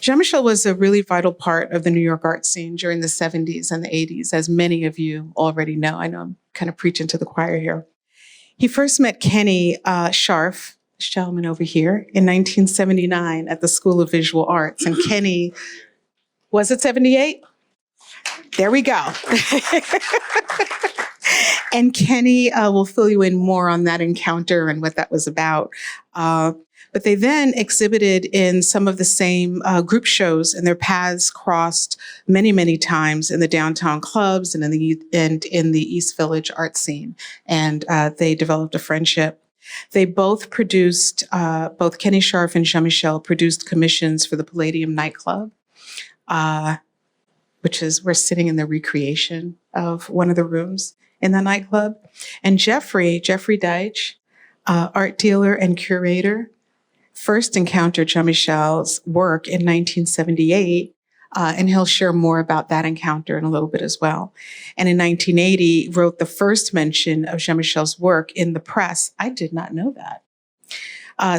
Jean-Michel was a really vital part of the New York art scene during the 70s and the 80s, as many of you already know. I know I'm kind of preaching to the choir here. He first met Kenny Scharf, this gentleman over here, in 1979 at the School of Visual Arts. And Kenny, was it 78? There we go. And Kenny will fill you in more on that encounter and what that was about. But they then exhibited in some of the same group shows, and their paths crossed many, many times in the downtown clubs and in the East Village art scene. And they developed a friendship. They both produced, both Kenny Scharf and Jean-Michel produced commissions for the Palladium nightclub, which is, we're sitting in the recreation of one of the rooms in the nightclub. And Jeffrey Deitch, art dealer and curator, first encountered Jean-Michel's work in 1978, and he'll share more about that encounter in a little bit as well. And in 1980, wrote the first mention of Jean-Michel's work in the press. I did not know that.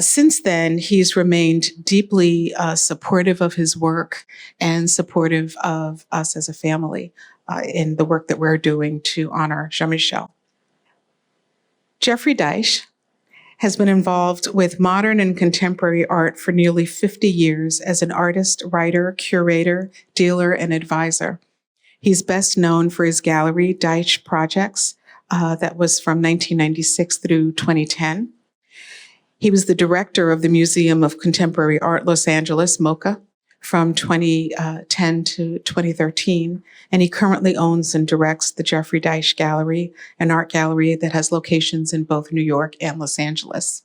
Since then, he's remained deeply supportive of his work and supportive of us as a family in the work that we're doing to honor Jean-Michel. Jeffrey Deitch has been involved with modern and contemporary art for nearly 50 years as an artist, writer, curator, dealer, and advisor. He's best known for his gallery, Deitch Projects, that was from 1996 through 2010. He was the director of the Museum of Contemporary Art, Los Angeles, MoCA, from 2010 to 2013. And he currently owns and directs the Jeffrey Deitch Gallery, an art gallery that has locations in both New York and Los Angeles.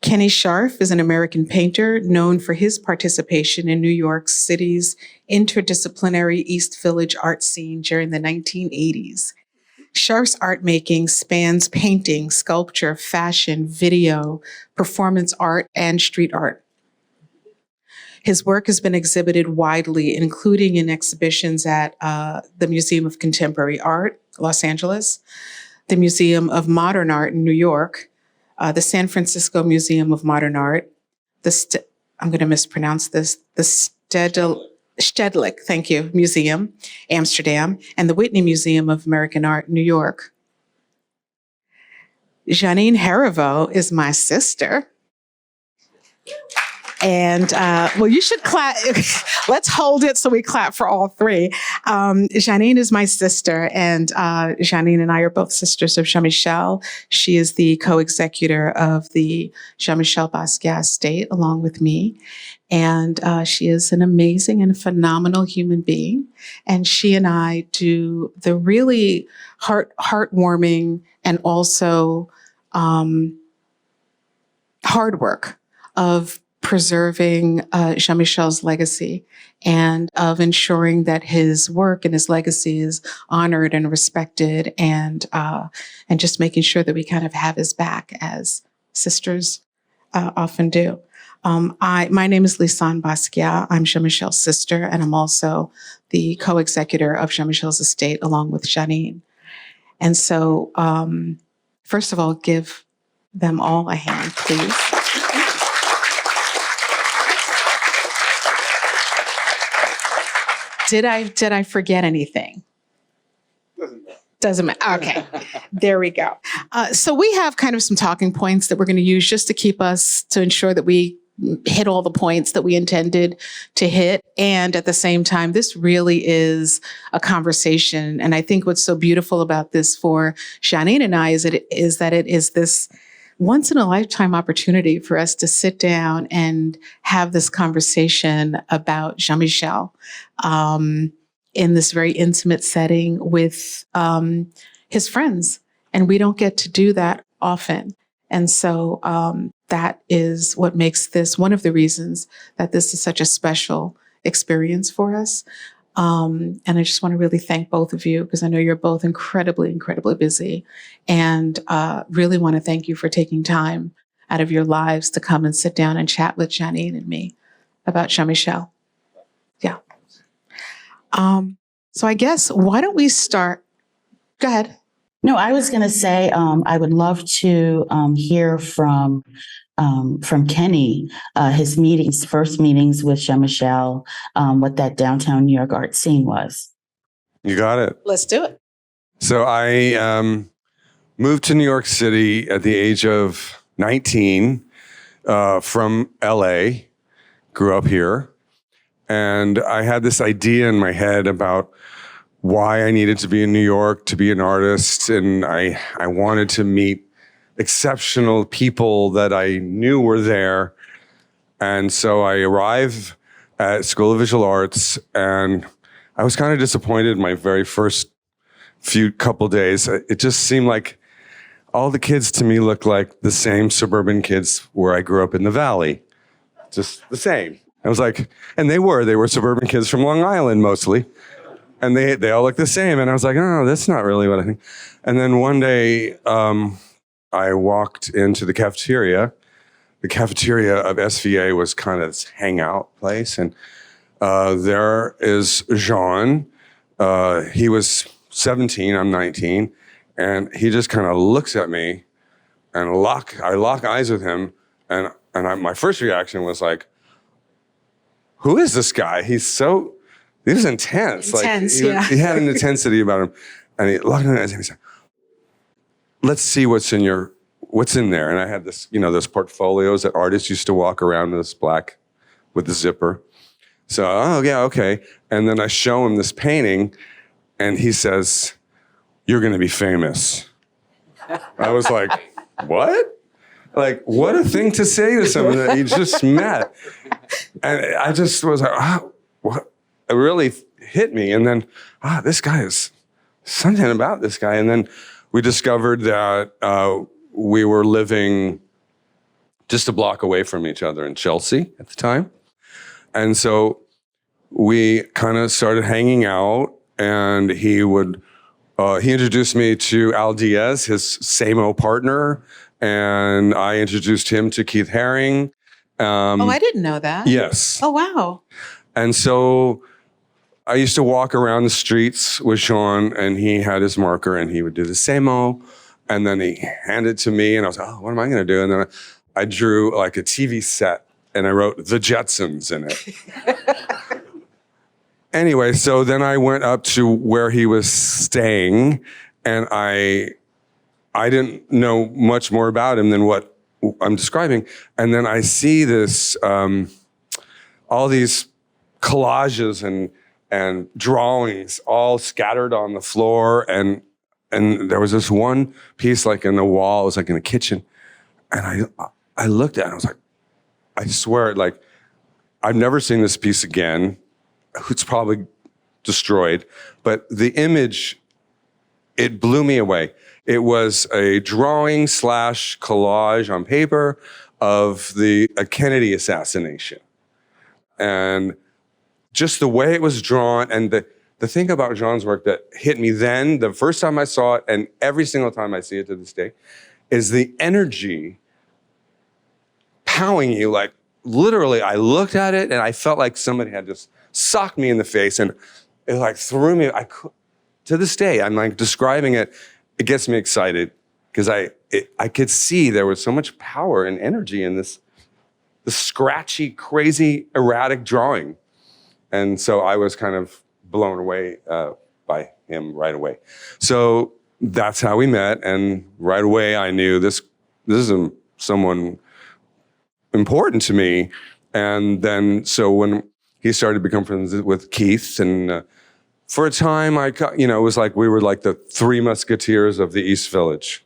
Kenny Scharf is an American painter known for his participation in New York City's interdisciplinary East Village art scene during the 1980s. Scharf's art making spans painting, sculpture, fashion, video, performance art, and street art. His work has been exhibited widely, including in exhibitions at the Museum of Contemporary Art, Los Angeles, the Museum of Modern Art in New York, the San Francisco Museum of Modern Art, I'm going to mispronounce this, the Stedelijk, thank you, Museum, Amsterdam, and the Whitney Museum of American Art, New York. Jeanine Heriveaux is my sister. And, well, you should clap. Let's hold it so we clap for all three. Jeanine is my sister, and Jeanine and I are both sisters of Jean-Michel. She is the co-executor of the Jean-Michel Basquiat estate, along with me. And she is an amazing and phenomenal human being. And she and I do the really heartwarming and also hard work of preserving Jean-Michel's legacy and of ensuring that his work and his legacy is honored and respected, and just making sure that we kind of have his back as sisters often do. My name is Lisane Basquiat. I'm Jean-Michel's sister, and I'm also the co-executor of Jean-Michel's estate along with Jeanine. And so, first of all, give them all a hand, please. Did I forget anything? Doesn't matter. Okay, there we go. So we have kind of some talking points that we're going to use just to ensure that we hit all the points that we intended to hit. And at the same time, this really is a conversation. And I think what's so beautiful about this for Jeanine and I is that it is this once in a lifetime opportunity for us to sit down and have this conversation about Jean-Michel in this very intimate setting with his friends. And we don't get to do that often. And so that is what makes this one of the reasons that this is such a special experience for us. And I just want to really thank both of you, because I know you're both incredibly, incredibly busy, and really want to thank you for taking time out of your lives to come and sit down and chat with Jeanine and me about Jean-Michel. Yeah. So I guess, why don't we start? Go ahead. No, I was going to say I would love to hear from Kenny, his first meetings with Jean-Michel, what that downtown New York art scene was. You got it. Let's do it. So I moved to New York City at the age of 19 from LA, grew up here. And I had this idea in my head about why I needed to be in New York to be an artist. And I wanted to meet exceptional people that I knew were there. And so I arrived at School of Visual Arts, and I was kind of disappointed in my very first couple days. It just seemed like all the kids to me looked like the same suburban kids where I grew up in the Valley. Just the same. I was like, and they were suburban kids from Long Island mostly. And they all looked the same. And I was like, oh, that's not really what I think. And then one day, I walked into the cafeteria. The cafeteria of SVA was kind of this hangout place. And there is Jean. He was 17, I'm 19. And he just kind of looks at me, and I lock eyes with him. And my first reaction was like, who is this guy? He was intense. He had an intensity about him. And he looked at me and he said, let's see what's in there. And I had this, those portfolios that artists used to walk around in this black with the zipper. So, oh yeah, okay. And then I show him this painting, and he says, you're going to be famous. I was like, what? Like, what a thing to say to someone that you just met. And I just was like, what? It really hit me. And then, this guy is something about this guy. And then we discovered that we were living just a block away from each other in Chelsea at the time. And so we kind of started hanging out, and he introduced me to Al Diaz, his same-o partner, and I introduced him to Keith Haring. I didn't know that. Yes. Oh, wow. And so I used to walk around the streets with Sean, and he had his marker, and he would do the same-o, and then he handed it to me, and I was like, oh, what am I going to do? And then I drew like a TV set, and I wrote The Jetsons in it. Anyway, so then I went up to where he was staying, and I didn't know much more about him than what I'm describing. And then I see this, all these collages and drawings all scattered on the floor. And there was this one piece like in the wall, it was like in the kitchen. And I looked at it and I was like, I swear, like, I've never seen this piece again. It's probably destroyed. But the image, it blew me away. It was a drawing / collage on paper of a Kennedy assassination. And just the way it was drawn, and the thing about Jean's work that hit me then, the first time I saw it, and every single time I see it to this day, is the energy pounding you. Like, literally, I looked at it and I felt like somebody had just socked me in the face, and it like threw me. To this day, I'm like describing it. It gets me excited because I could see there was so much power and energy in the scratchy, crazy, erratic drawing. And so I was kind of blown away by him right away. So that's how we met. And right away I knew this is someone important to me. And then, so when he started to become friends with Keith, and for a time, it was like we were like the three musketeers of the East Village.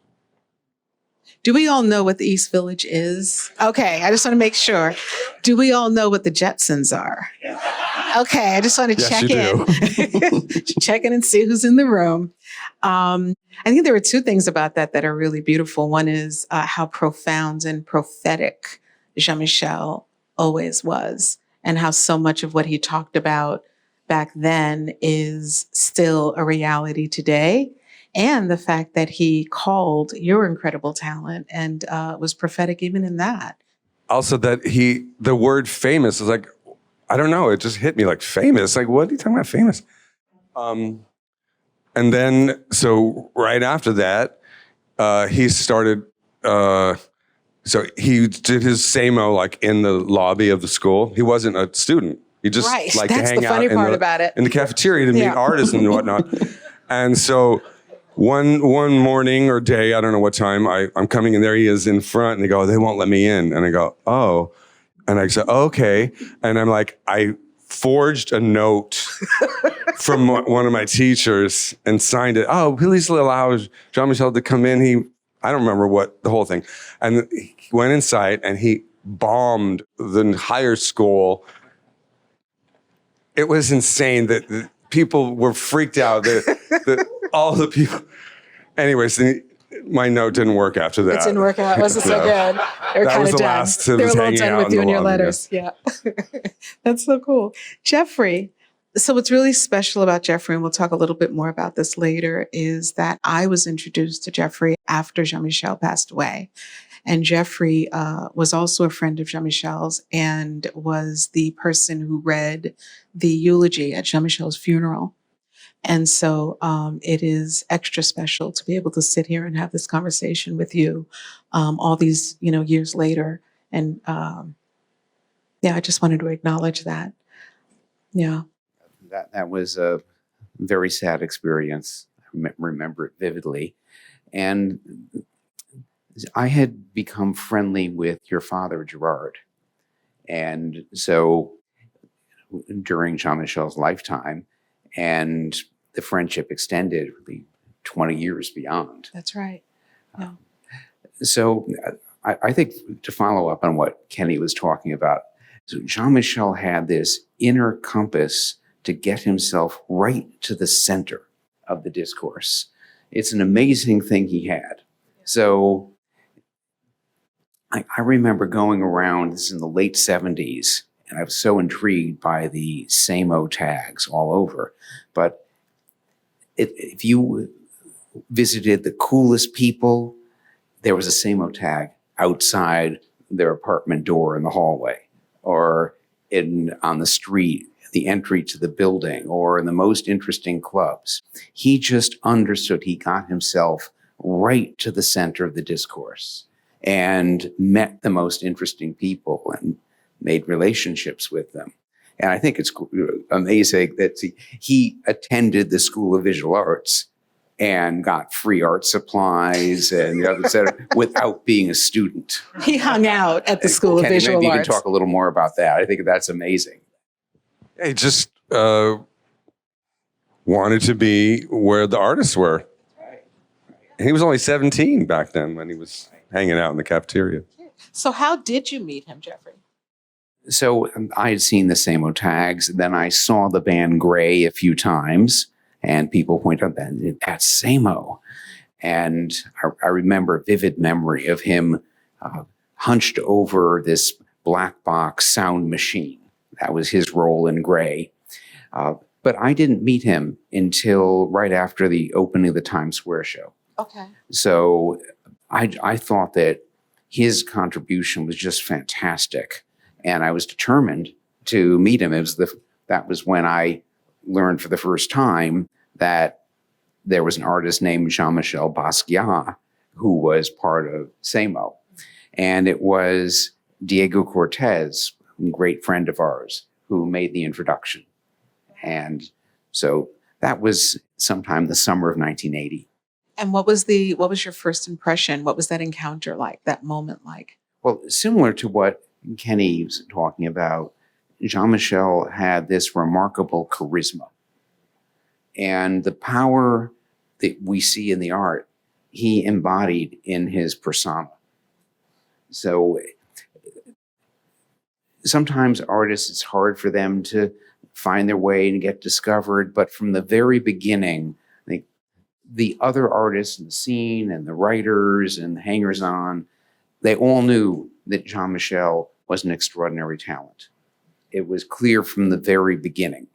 Do we all know what the East Village is? Okay, I just want to make sure. Do we all know what the Jetsons are? Okay, I just want to check in. Check in and see who's in the room. I think there were two things about that are really beautiful. One is how profound and prophetic Jean-Michel always was, and how so much of what he talked about back then is still a reality today. And the fact that he called your incredible talent and was prophetic even in that. Also that the word famous is like, I don't know, it just hit me like famous. Like, what are you talking about famous? And then, so right after that, he started, so he did his SAMO like in the lobby of the school. He wasn't a student. He just Right. liked to That's hang the funny out part about it. in the cafeteria to meet Yeah. artists and whatnot. And so one morning or day, I don't know what time, I'm coming in there. He is in front, and they go, "They won't let me in." And I go, "Oh," and I said, "Okay," and I'm like, I forged a note from one of my teachers and signed it. "Oh, please allow Jean-Michel to come in." I don't remember what the whole thing. And he went inside and he bombed the entire school. It was insane that the people were freaked out. That all the people. Anyways, my note didn't work after that. It didn't work out. It wasn't so No. good. They were That kind was of the done. last They that were a was little hanging done out with in you the and your lobby, letters. Yeah. That's so cool. Jeffrey. So what's really special about Jeffrey, and we'll talk a little bit more about this later, is that I was introduced to Jeffrey after Jean-Michel passed away. And Jeffrey was also a friend of Jean-Michel's and was the person who read the eulogy at Jean-Michel's funeral. And so it is extra special to be able to sit here and have this conversation with you all these, years later. And yeah, I just wanted to acknowledge that. Yeah. That was a very sad experience. I remember it vividly. And I had become friendly with your father, Gerard. And so during Jean-Michel's lifetime, and the friendship extended really 20 years beyond. That's right. Yeah. So I think to follow up on what Kenny was talking about, so Jean-Michel had this inner compass to get himself right to the center of the discourse. It's an amazing thing he had. So I remember going around, this is in the late 70s, and I was so intrigued by the SAMO tags all over. But if you visited the coolest people, there was a SAMO tag outside their apartment door in the hallway, or on the street, the entry to the building, or in the most interesting clubs. He just understood. He got himself right to the center of the discourse and met the most interesting people and made relationships with them. And I think it's amazing that he attended the School of Visual Arts and got free art supplies and the other set without being a student. He hung out at the School of Kenny, Visual maybe Arts. you can talk a little more about that. I think that's amazing. He just wanted to be where the artists were. And he was only 17 back then when he was hanging out in the cafeteria. So how did you meet him, Jeffrey? So I had seen the SAMO tags. Then I saw the band Gray a few times, and people pointed out that that's SAMO. And I remember a vivid memory of him hunched over this black box sound machine. That was his role in Gray. But I didn't meet him until right after the opening of the Times Square show. Okay. So I thought that his contribution was just fantastic. And I was determined to meet him. That was when I learned for the first time that there was an artist named Jean-Michel Basquiat who was part of SAMO. And it was Diego Cortez, a great friend of ours, who made the introduction. And so that was sometime the summer of 1980. And what was your first impression? What was that encounter like, that moment like? Well, similar to what Kenny was talking about, Jean-Michel had this remarkable charisma. And the power that we see in the art, he embodied in his persona. So sometimes artists, it's hard for them to find their way and get discovered. But from the very beginning, the other artists in the scene and the writers and the hangers-on, they all knew that Jean-Michel was an extraordinary talent. It was clear from the very beginning.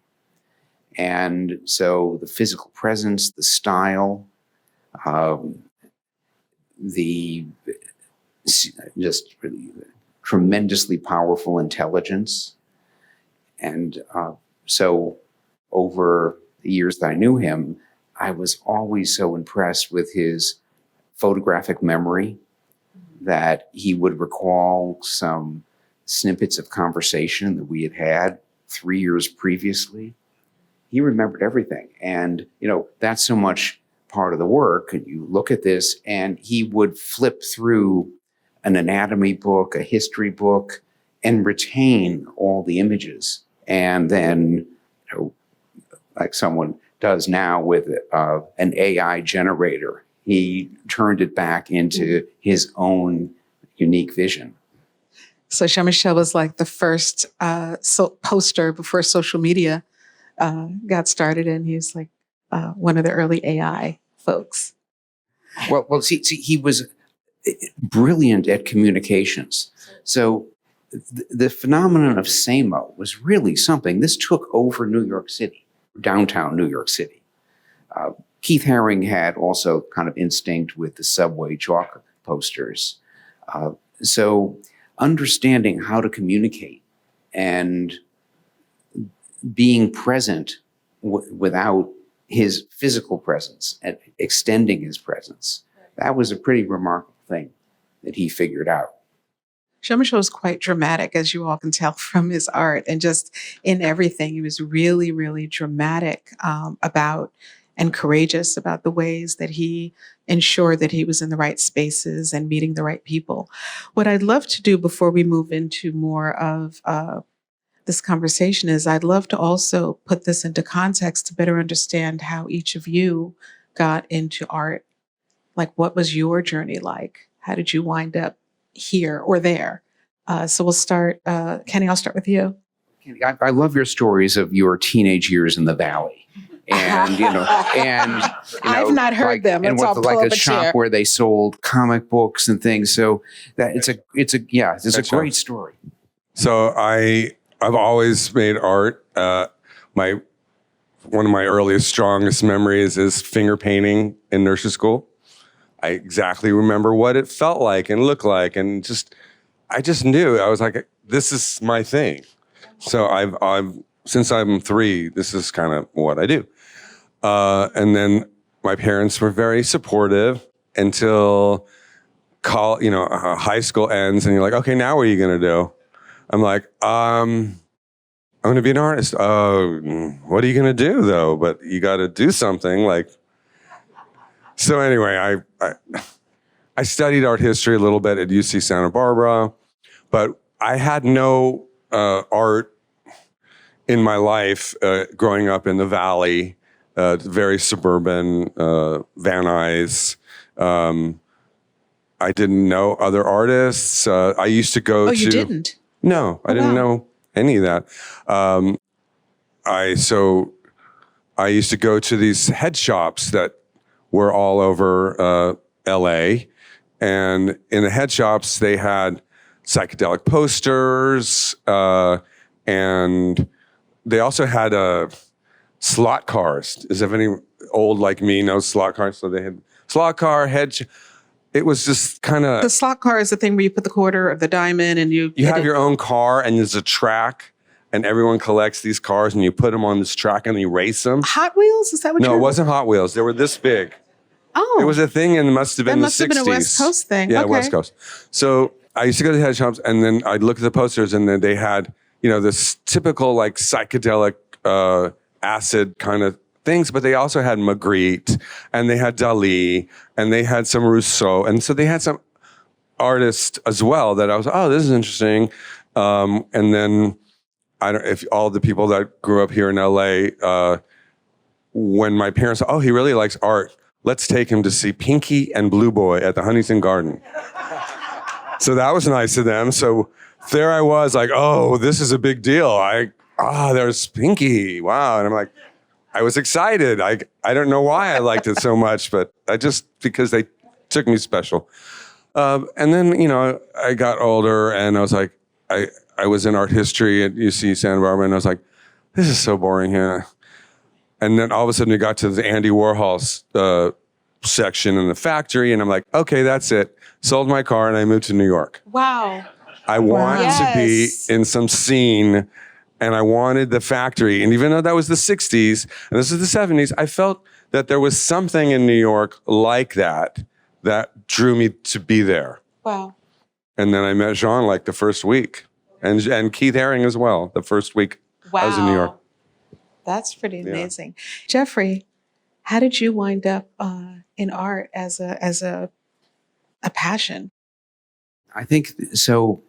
And so the physical presence, the style, the just really tremendously powerful intelligence. And so over the years that I knew him, I was always so impressed with his photographic memory that he would recall some snippets of conversation that we had had 3 years previously. He remembered everything. And, that's so much part of the work. And you look at this, and he would flip through an anatomy book, a history book, and retain all the images. And then, like someone does now with an AI generator, he turned it back into his own unique vision. So Jean-Michel was like the first poster before social media got started, and he was like one of the early AI folks. Well, see, he was brilliant at communications. So the phenomenon of SAMO was really something. This took over New York City, downtown New York City. Keith Haring had also kind of instinct with the subway chalk posters. So understanding how to communicate and being present without his physical presence and extending his presence, that was a pretty remarkable thing that he figured out. Jean-Michel was quite dramatic, as you all can tell from his art, and just in everything. He was really, really dramatic about and courageous about the ways that he ensured that he was in the right spaces and meeting the right people. What I'd love to do before we move into more of this conversation is I'd love to also put this into context to better understand how each of you got into art. Like, what was your journey like? How did you wind up here or there? So we'll start, Kenny, I'll start with you. I love your stories of your teenage years in the Valley. And I've not heard them. And Let's all with pull like up a a shop chair. where they sold comic books and things. So that it's a great story. So I've always made art. One of my earliest, strongest memories is finger painting in nursery school. I exactly remember what it felt like and looked like, and I just knew. I was like, this is my thing. So I've since I'm 3, this is kind of what I do. And then my parents were very supportive until high school ends, and you're like, okay, now what are you gonna do? I'm like, I'm gonna be an artist. What are you gonna do though? But you got to do something. Like, so anyway, I studied art history a little bit at UC Santa Barbara, but I had no art in my life growing up in the Valley, very suburban, Van Nuys. I didn't know other artists. I used to go to... Oh, you didn't? No, I didn't know any of that. I used to go to these head shops that were all over LA. And in the head shops, they had psychedelic posters, and they also had slot cars. Is there any old like me knows slot cars? So they had slot car, it was just kind of... The slot car is the thing where you put the quarter of the dime in and you have your own car, and there's a track, and everyone collects these cars, and you put them on this track and you race them. Hot Wheels? Is that what No, it wasn't Hot Wheels. They were this big. Oh. It was a thing, and it must have been the 60s. That must have been a West Coast thing. Yeah, Okay. West Coast. So I used to go to the head shops, and then I'd look at the posters, and then they had, this typical like psychedelic acid kind of things, but they also had Magritte, and they had Dali, and they had some Rousseau, and so they had some artists as well that I was, this is interesting. And then I don't if all the people that grew up here in LA, when my parents, he really likes art, let's take him to see Pinky and Blue Boy at the Huntington Garden. So that was nice of them. So there I was like, this is a big deal. There's Pinky. Wow. And I'm like, I was excited. I don't know why I liked it so much, but because they took me special. And then, I got older, and I was like, I was in art history at UC Santa Barbara, and I was like, this is so boring here. And then all of a sudden we got to the Andy Warhol's section in the factory, and I'm like, okay, that's it. Sold my car, and I moved to New York. Wow. I wanted to be in some scene and I wanted the factory. And even though that was the 60s and this is the 70s, I felt that there was something in New York like that drew me to be there. Wow. And then I met Jean like the first week, and Keith Haring as well, the first week Wow. I was in New York. That's pretty amazing. Jeffrey, how did you wind up in art as a passion? I think so.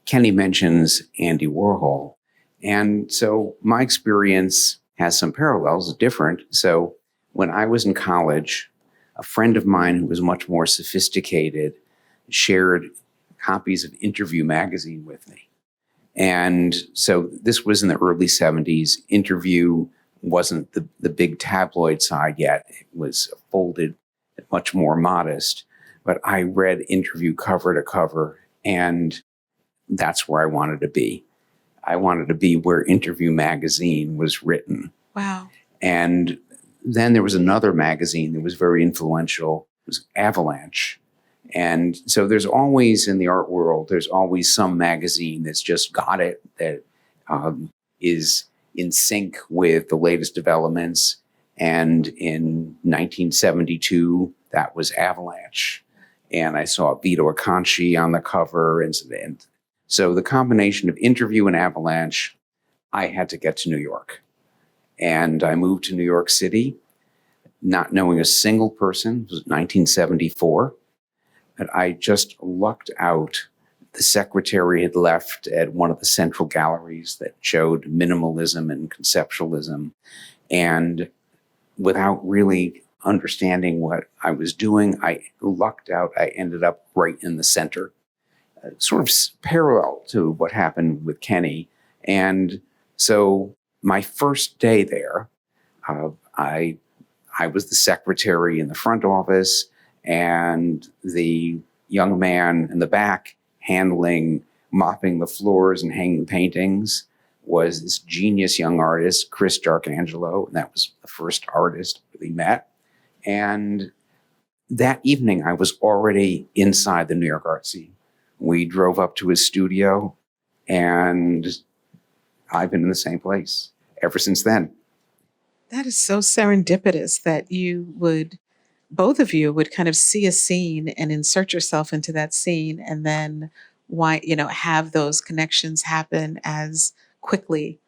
Kenny mentions Andy Warhol. And so my experience has some parallels, different. So when I was in college, a friend of mine who was much more sophisticated shared copies of Interview magazine with me. And so this was in the early 70s. Interview wasn't the big tabloid side yet. It was folded, much more modest. But I read Interview cover to cover, and that's where I wanted to be. I wanted to be where Interview magazine was written. Wow. And then there was another magazine that was very influential. It was Avalanche. And so there's always, in the art world, there's always some magazine that's just got it, that is in sync with the latest developments. And in 1972, that was Avalanche. And I saw Vito Acconci on the cover. And so the combination of Interview and Avalanche, I had to get to New York. And I moved to New York City, not knowing a single person. It was 1974. And I just lucked out. The secretary had left at one of the central galleries that showed minimalism and conceptualism. And without really understanding what I was doing, I lucked out. I ended up right in the center, sort of parallel to what happened with Kenny. And so my first day there, I was the secretary in the front office, and the young man in the back mopping the floors and hanging paintings was this genius young artist, Chris D'Arcangelo. And that was the first artist we met. And that evening, I was already inside the New York art scene. We drove up to his studio, and I've been in the same place ever since then. That is so serendipitous that both of you would kind of see a scene and insert yourself into that scene, and then have those connections happen as quickly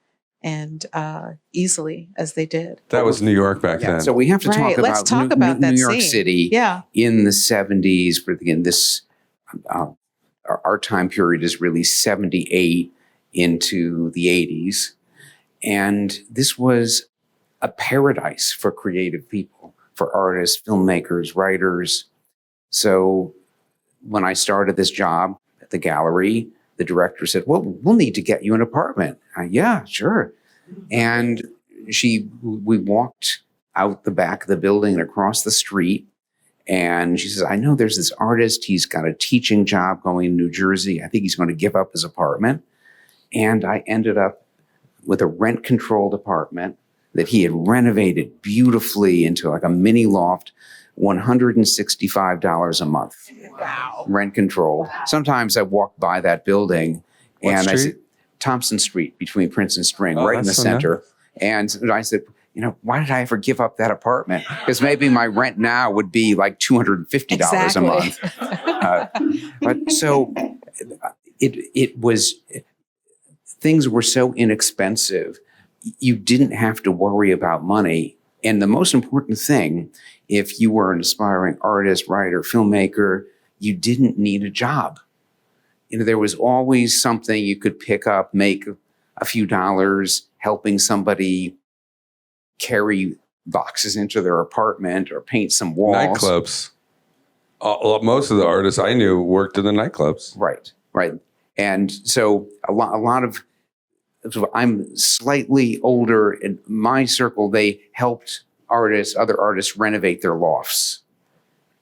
and easily as they did. That was New York back then. So we have to talk Let's about, talk about that New York scene. City in the 70s. Again, this our time period is really 78 into the 80s. And this was a paradise for creative people, for artists, filmmakers, writers. So when I started this job at the gallery, the director said, well, we'll need to get you an apartment. Yeah, sure. And we walked out the back of the building and across the street. And she says, I know there's this artist. He's got a teaching job going in New Jersey. I think he's going to give up his apartment. And I ended up with a rent-controlled apartment that he had renovated beautifully into like a mini loft, $165 a month. Wow. Rent-controlled. Sometimes I walked by that building and I said, Thompson Street between Prince and Spring, right in the center. And I said, why did I ever give up that apartment? Because maybe my rent now would be like $250 a month. But so it was, things were so inexpensive. You didn't have to worry about money. And the most important thing, if you were an aspiring artist, writer, filmmaker, you didn't need a job. There was always something you could pick up, make a few dollars, helping somebody carry boxes into their apartment or paint some walls. Nightclubs. Most of the artists I knew worked in the nightclubs. Right. And so a lot of, I'm slightly older. In my circle, they helped other artists renovate their lofts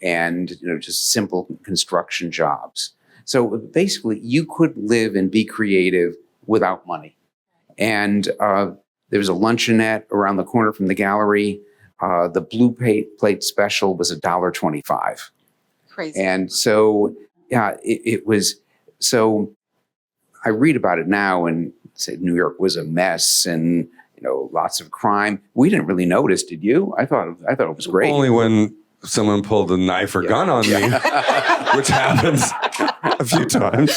and, just simple construction jobs. So basically you could live and be creative without money. And there was a luncheonette around the corner from the gallery. The blue plate special was $1.25. Crazy. And so, it was, so I read about it now, and said New York was a mess and lots of crime. We didn't really notice, did you? I thought it was great. Only when someone pulled a knife or gun on me, which happens a few times.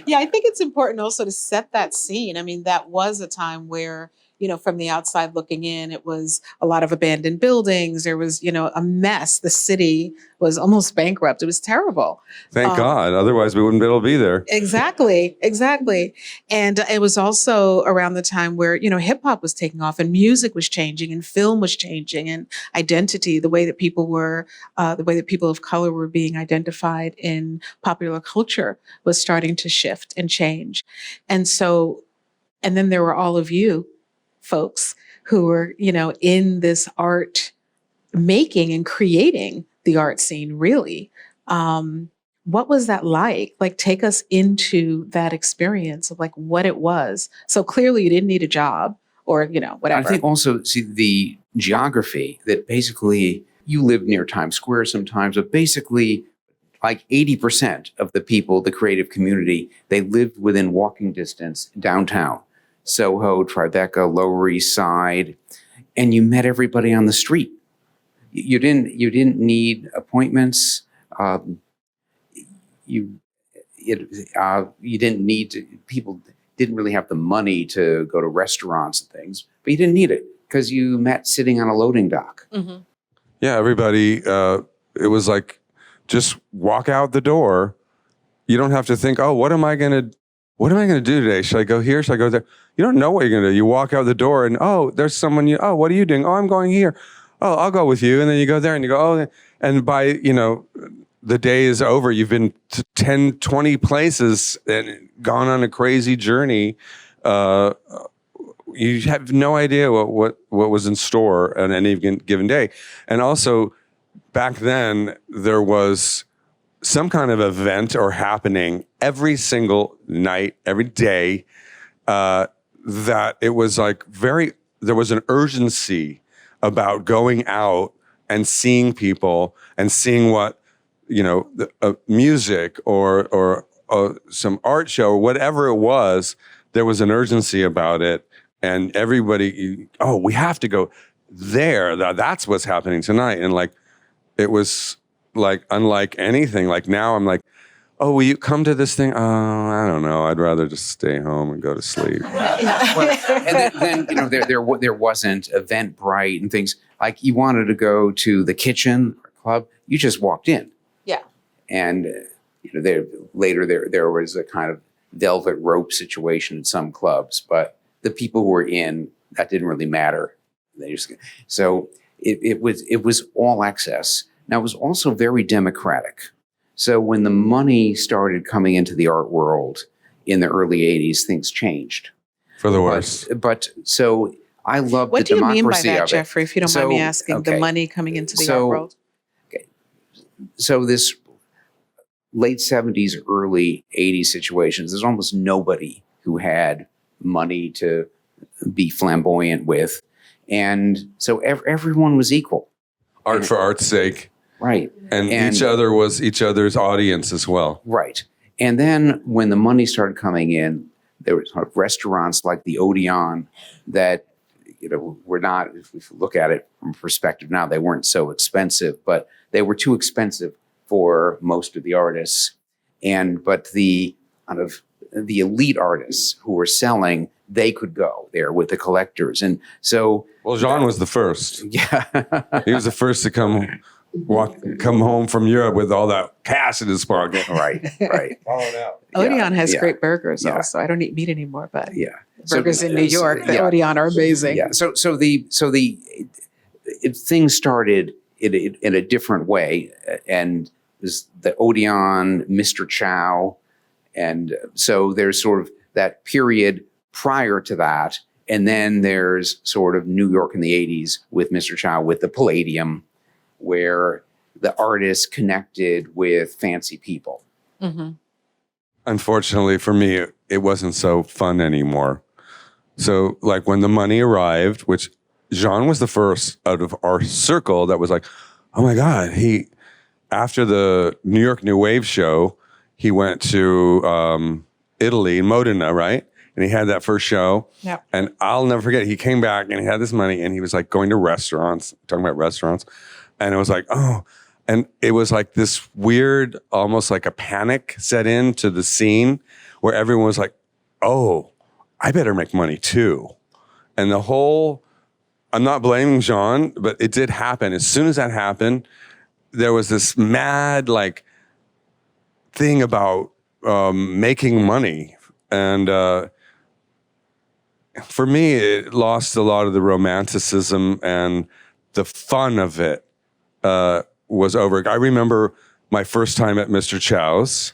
Yeah, I think it's important also to set that scene. I mean, that was a time where, from the outside looking in, it was a lot of abandoned buildings. There was, a mess. The city was almost bankrupt. It was terrible. Thank God. Otherwise, we wouldn't be able to be there. Exactly. And it was also around the time where, hip hop was taking off and music was changing and film was changing and identity, the way that people of color were being identified in popular culture was starting to shift and change. And then there were all of you folks who were, in this art making and creating the art scene, really. What was that like? Like, take us into that experience of what it was. So clearly you didn't need a job or, whatever. I think also, see, the geography that basically you live near Times Square sometimes, but basically like 80% of the people, the creative community, they lived within walking distance downtown. Soho, Tribeca, Lower East Side, and you met everybody on the street. You didn't need appointments. You didn't need to. People didn't really have the money to go to restaurants and things, but you didn't need it because you met sitting on a loading dock. Mm-hmm. Yeah, everybody. It was like just walk out the door. You don't have to think, oh, what am I gonna do today? Should I go here? Should I go there? You don't know what you're gonna do. You walk out the door and there's someone. Oh, what are you doing? Oh, I'm going here. Oh, I'll go with you. And then you go there and you go, oh, and by the day is over. You've been to 10, 20 places and gone on a crazy journey. You have no idea what was in store on any given day. And also, back then, there was some kind of event or happening every single night, every day, that it was like there was an urgency about going out and seeing people and seeing what, music or some art show or whatever it was. There was an urgency about it. And everybody, we have to go there. That's what's happening tonight. And it was unlike anything. Now I'm like, oh, will you come to this thing? Oh, I don't know. I'd rather just stay home and go to sleep. And then there wasn't Eventbrite and things. Like, you wanted to go to the kitchen or club, you just walked in. Yeah. And there was a kind of velvet rope situation in some clubs, but the people who were in, that didn't really matter. So it was all access. Now, it was also very democratic. So when the money started coming into the art world in the early 80s, things changed. For the worse. But so I love the democracy of it. What do you mean by that, Jeffrey, if you don't mind me asking, the money coming into the art world? Okay. So this late 70s, early 80s situations, there's almost nobody who had money to be flamboyant with. And so everyone was equal. Art for art's sake. Right. And each other was each other's audience as well. Right. And then when the money started coming in, there were sort of restaurants like the Odeon that, were not, if we look at it from perspective now, they weren't so expensive, but they were too expensive for most of the artists. But the kind of the elite artists who were selling, they could go there with the collectors. And so... Well, Jean was the first. Yeah. He was the first to come home from Europe with all that cash in his pocket. Right. Falling out. Odeon has great burgers also. I don't eat meat anymore, but burgers in New York, the Odeon are amazing. Yeah. So things started in a different way, and there's the Odeon, Mr. Chow, and so there's sort of that period prior to that, and then there's sort of New York in the 80s with Mr. Chow with the Palladium, where the artists connected with fancy people. Mm-hmm. Unfortunately for me, it wasn't so fun anymore. So when the money arrived, which Jean was the first out of our circle that was like, oh my God, after the New York New Wave show, he went to Italy, in Modena, right? And he had that first show. Yep. And I'll never forget, he came back and he had this money and he was like going to restaurants, talking about restaurants. And it was like, oh, and it was like this weird, almost like a panic set into the scene where everyone was like, oh, I better make money too. And the whole, I'm not blaming Jean, but it did happen. As soon as that happened, there was this mad like thing about making money. And for me, it lost a lot of the romanticism and the fun of it was over. I remember my first time at Mr. Chow's,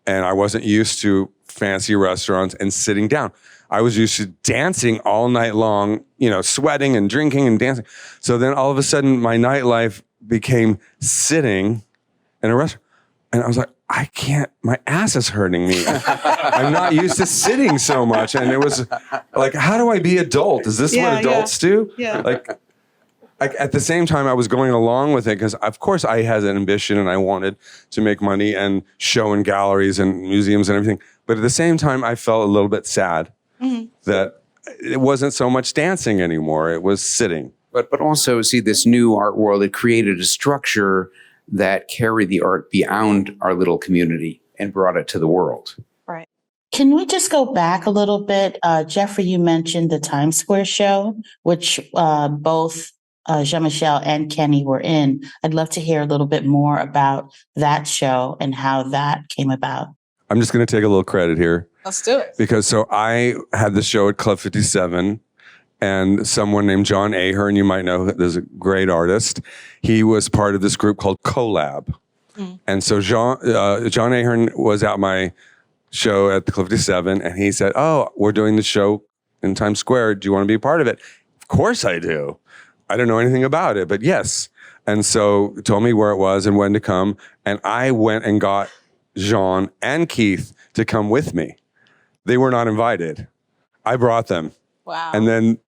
and I wasn't used to fancy restaurants and sitting down. I was used to dancing all night long, you know, sweating and drinking and dancing. So then all of a sudden my nightlife became sitting in a restaurant. And I was like, I can't, my ass is hurting me. I'm not used to sitting so much. And it was like, how do I be adult? Is this what adults do? Yeah. Like at the same time, I was going along with it because, of course, I had an ambition and I wanted to make money and show in galleries and museums and everything. But at the same time, I felt a little bit sad that it wasn't so much dancing anymore. It was sitting. But also, see, this new art world, it created a structure that carried the art beyond our little community and brought it to the world. Right. Can we just go back a little bit? Jeffrey, you mentioned the Times Square show, which both Jean-Michel and Kenny were in. I'd love to hear a little bit more about that show and how that came about. I'm just going to take a little credit here. Let's do it. Because so I had the show at Club 57 and someone named John Ahern, you might know, there's a great artist. He was part of this group called Collab. And so John Ahern was at my show at the Club 57 and he said, oh, we're doing the show in Times Square. Do you want to be a part of it? Of course I do. I don't know anything about it, but yes. And so told me where it was and when to come. And I went and got Jean and Keith to come with me. They were not invited. I brought them. Wow. And then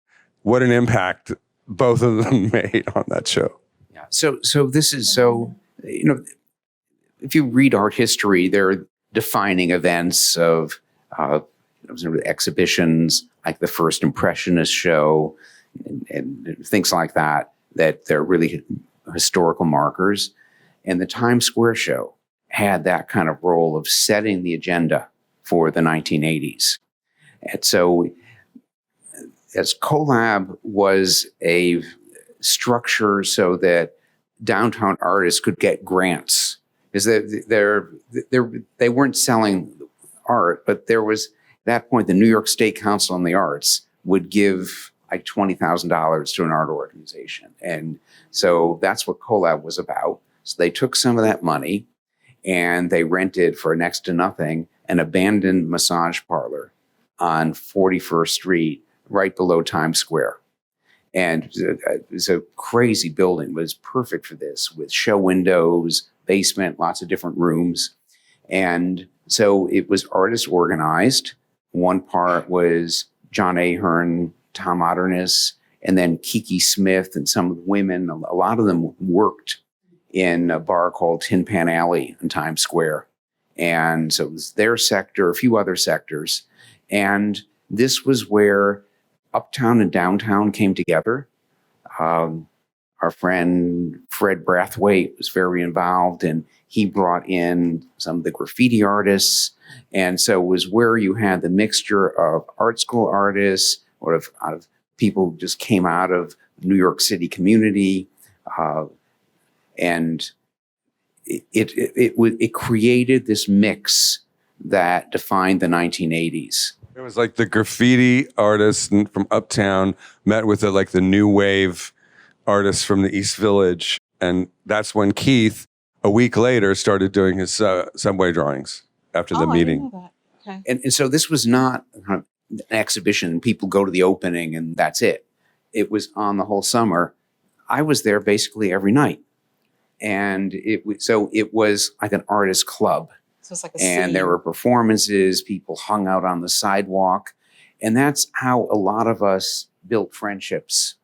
what an impact both of them made on that show. Yeah. So this is so, you know, if you read art history, there are defining events of exhibitions like the first Impressionist show and things like that, that they're really historical markers. And the Times Square show had that kind of role of setting the agenda for the 1980s. And so as Collab was a structure so that downtown artists could get grants, is that they weren't selling art, but there was, at that point, the New York State Council on the Arts would give like $20,000 to an art organization. And so that's what Collab was about. So they took some of that money and they rented for next to nothing an abandoned massage parlor on 41st Street, right below Times Square. And it was a crazy building. It was perfect for this, with show windows, basement, lots of different rooms. And so it was artist organized. One part was John Ahern, Tom Otterness, and then Kiki Smith and some of the women. A lot of them worked in a bar called Tin Pan Alley in Times Square. And so it was their sector, a few other sectors. And this was where uptown and downtown came together. Our friend Fred Brathwaite was very involved, and he brought in some of the graffiti artists. And so it was where you had the mixture of art school artists, or out of people who just came out of New York City community. And it created this mix that defined the 1980s. It was like the graffiti artists from uptown met with the new wave artists from the East Village. And that's when Keith, a week later, started doing his subway drawings after the meeting. I didn't know that. Okay. And so this was not an exhibition. People go to the opening and that's it. It was on the whole summer. I was there basically every night. And it was like an artist club. So it's like a and scene. there were performances, people hung out on the sidewalk. And that's how a lot of us built friendships.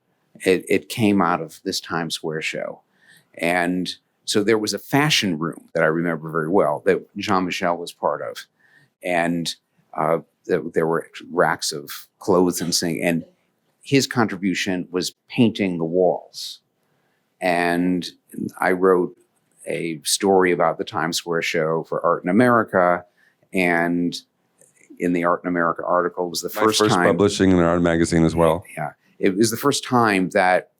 It came out of this Times Square show. And so there was a fashion room that I remember very well that Jean-Michel was part of. And There were racks of clothes and things, and his contribution was painting the walls. And I wrote a story about the Times Square show for Art in America, and in the Art in America article was the first time publishing in an art magazine as well. Yeah, it was the first time that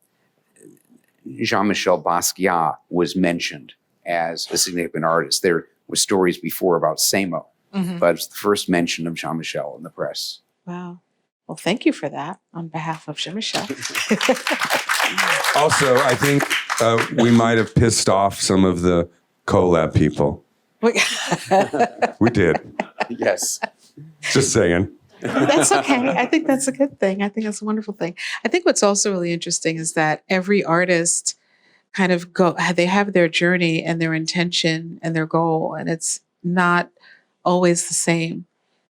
Jean-Michel Basquiat was mentioned as a significant artist. There were stories before about Samo, but it's the first mention of Jean-Michel in the press. Wow. Well, thank you for that on behalf of Jean-Michel. Also, I think we might have pissed off some of the collab people. We did. Yes. Just saying. That's okay. I think that's a good thing. I think that's a wonderful thing. I think what's also really interesting is that every artist kind of they have their journey and their intention and their goal, and it's not always the same.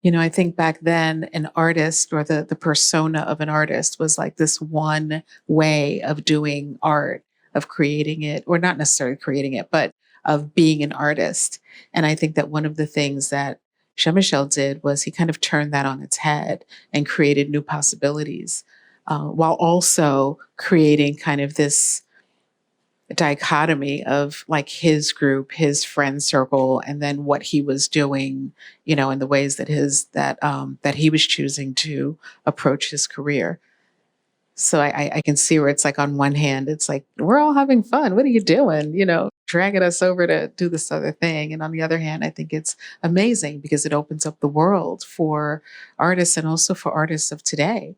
I think back then an artist or the persona of an artist was like this one way of doing art, of creating it, or not necessarily creating it, but of being an artist. And I think that one of the things that Jean-Michel did was he kind of turned that on its head and created new possibilities, while also creating kind of this dichotomy of like his group, his friend circle, and then what he was doing, and the ways that that he was choosing to approach his career. So I can see where it's like, on one hand, it's like, we're all having fun. What are you doing? Dragging us over to do this other thing. And on the other hand, I think it's amazing because it opens up the world for artists and also for artists of today,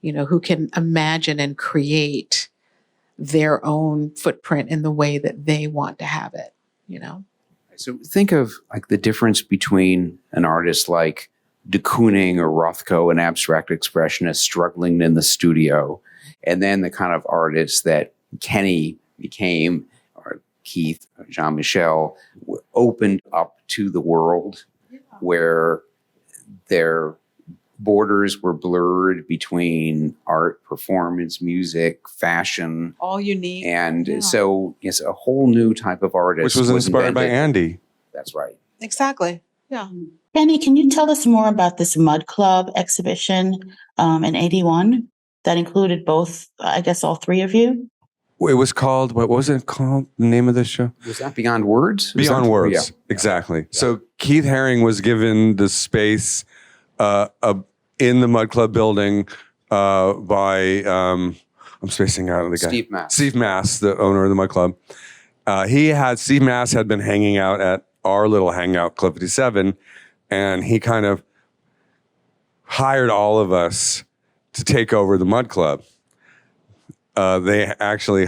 who can imagine and create their own footprint in the way that they want to have it, So think of like the difference between an artist like de Kooning or Rothko, an abstract expressionist struggling in the studio, and then the kind of artist that Kenny became, or Keith, or Jean-Michel, opened up to the world, where their borders were blurred between art, performance, music, fashion. All unique. And so it's a whole new type of artist. Which was inspired by invented. Andy. That's right. Exactly. Yeah. Kenny, can you tell us more about this Mud Club exhibition in 81 that included both, I guess, all three of you? It was called, what was it called? The name of the show? Was that Beyond Words? Beyond Words. Yeah. Exactly. Yeah. So Keith Haring was given the space in the Mud Club building by, I'm spacing out of the guy. Steve Mass, the owner of the Mud Club. Steve Mass had been hanging out at our little hangout, Club 57, and he kind of hired all of us to take over the Mud Club. They actually,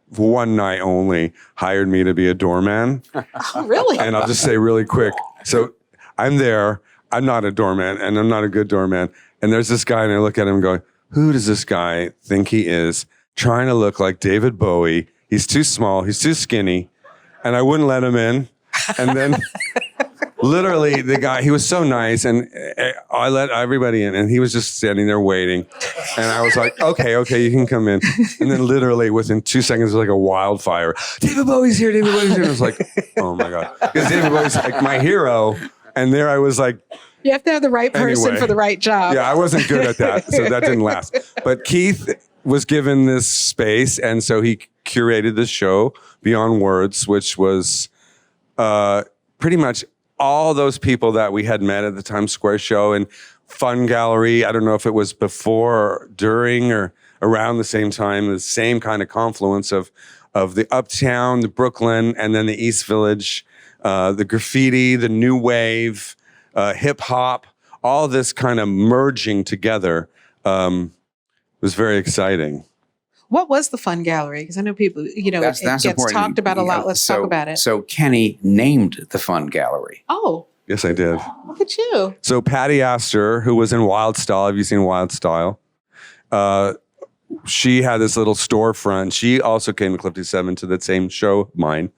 one night only, hired me to be a doorman. Oh, really? And I'll just say really quick. So I'm there. I'm not a doorman, and I'm not a good doorman. And there's this guy, and I look at him going, who does this guy think he is? Trying to look like David Bowie. He's too small. He's too skinny. And I wouldn't let him in. And then literally the guy, he was so nice, and I let everybody in, and he was just standing there waiting. And I was like, okay, you can come in. And then literally within 2 seconds, it was like a wildfire. David Bowie's here, David Bowie's here. And I was like, oh my God. Because David Bowie's like my hero. And there I was like, you have to have the right person for the right job. Yeah, I wasn't good at that, so that didn't last. But Keith was given this space, and so he curated this show, Beyond Words, which was pretty much all those people that we had met at the Times Square show and Fun Gallery. I don't know if it was before or during or around the same time, the same kind of confluence of the Uptown, the Brooklyn, and then the East Village, the graffiti, the new wave, hip hop, all this kind of merging together was very exciting. What was the Fun Gallery? Because I know people, it gets important. talked about a lot. Let's talk about it. So Kenny named the Fun Gallery. Oh. Yes, I did. Look at you. So Patty Astor, who was in Wild Style, have you seen Wild Style? She had this little storefront. She also came to Club 57 to that same show of mine.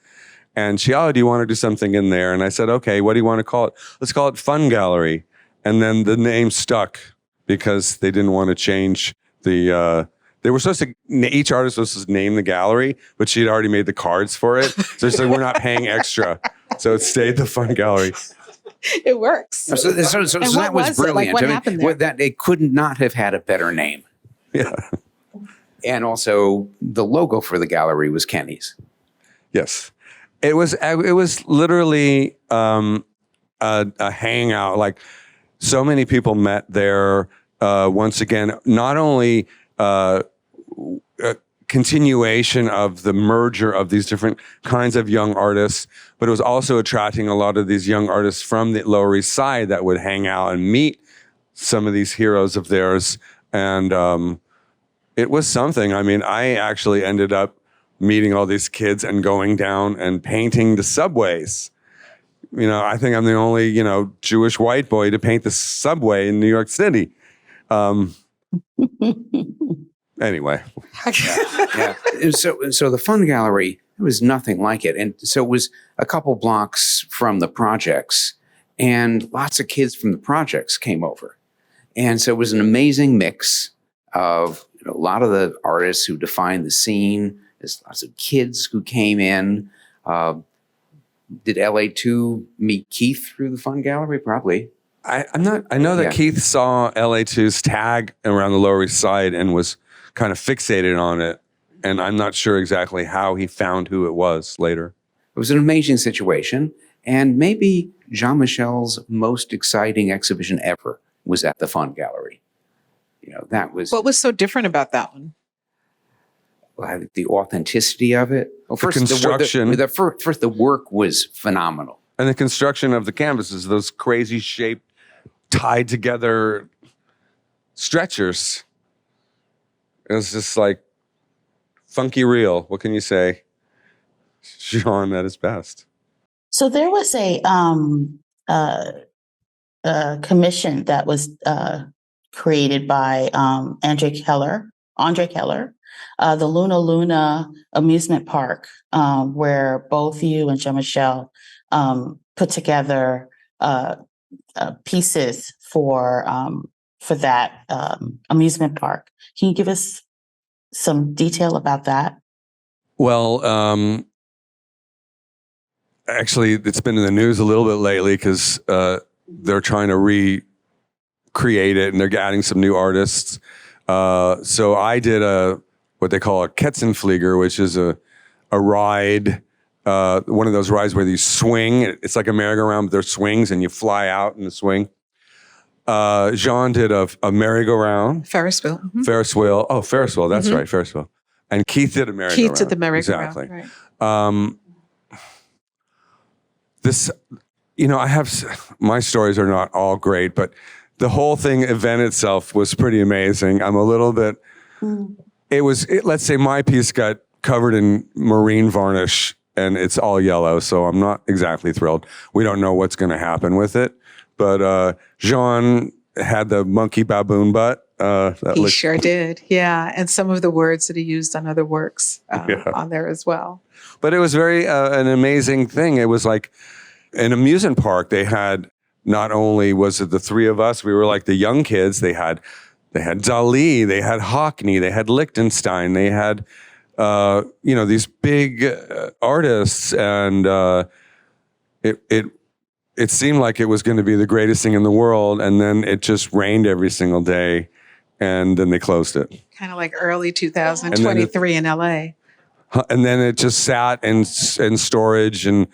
And she, do you want to do something in there? And I said, okay, what do you want to call it? Let's call it Fun Gallery. And then the name stuck because they didn't want to change the, they were supposed to, each artist was supposed to name the gallery, but she'd already made the cards for it. So she said, we're not paying extra. So it stayed the Fun Gallery. It works. So And what that was was it? Like, brilliant. what happened there? That it could not have had a better name. Yeah. And also, the logo for the gallery was Kenny's. Yes. It was literally a hangout. Like, so many people met there. Once again, not only a continuation of the merger of these different kinds of young artists, but it was also attracting a lot of these young artists from the Lower East Side that would hang out and meet some of these heroes of theirs. And it was something. I mean, I actually ended up meeting all these kids and going down and painting the subways. You know, I think I'm the only, Jewish white boy to paint the subway in New York City. Anyway. Yeah. So the Fun Gallery, it was nothing like it. And so it was a couple blocks from the projects, and lots of kids from the projects came over. And so it was an amazing mix of a lot of the artists who defined the scene. There's lots of kids who came in. Did LA2 meet Keith through the Fun Gallery? Probably. I know that Keith saw LA2's tag around the Lower East Side and was kind of fixated on it. And I'm not sure exactly how he found who it was later. It was an amazing situation. And maybe Jean-Michel's most exciting exhibition ever was at the Fun Gallery. That was... What was so different about that one? The authenticity of it. Well, first, the construction. First, the work was phenomenal. And the construction of the canvases, those crazy shaped, tied together stretchers. It was just like funky real. What can you say? Jean at his best. So there was a commission that was created by Andre Keller, the Luna Luna amusement park, where both you and Jean-Michel put together pieces for that amusement park. Can you give us some detail about that? Well, actually, it's been in the news a little bit lately because they're trying to recreate it and they're adding some new artists. So I did what they call a Ketzenflieger, which is a ride, one of those rides where you swing. It's like a merry-go-round, but there's swings and you fly out in the swing. Jean did a merry-go-round. Ferris wheel. Mm-hmm. Ferris wheel. Oh, Ferris wheel. That's right, Ferris wheel. And Keith did a merry-go-round. Keith did the merry-go-round. Exactly. Right. This, I have, my stories are not all great, but the whole event itself was pretty amazing. I'm a little bit, let's say my piece got covered in marine varnish and it's all yellow, so I'm not exactly thrilled. We don't know what's going to happen with it, but Jean had the monkey baboon butt. He sure did, yeah. And some of the words that he used on other works on there as well. But it was very an amazing thing. It was like an amusement park. They had, not only was it the three of us, we were like the young kids. They had Dali, they had Hockney, they had Lichtenstein, they had these big artists, and it seemed like it was going to be the greatest thing in the world, and then it just rained every single day, and then they closed it. Kind of like early 2023 in LA. And then it just sat in storage and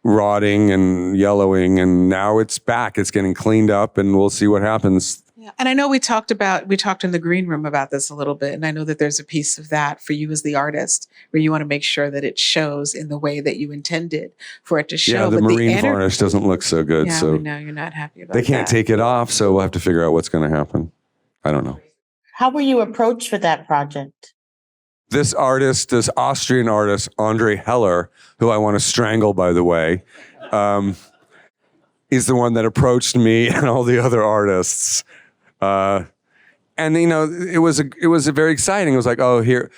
rotting and yellowing, and now it's back. It's getting cleaned up, and we'll see what happens. Yeah. And I know we talked in the green room about this a little bit, and I know that there's a piece of that for you as the artist where you want to make sure that it shows in the way that you intended for it to show. Yeah, the marine varnish doesn't look so good. Yeah, so we know you're not happy about that. They can't take it off, so we'll have to figure out what's going to happen. I don't know. How were you approached for that project? This Austrian artist, Andre Heller, who I want to strangle, by the way, is the one that approached me and all the other artists. And it was very exciting. It was like, oh, here,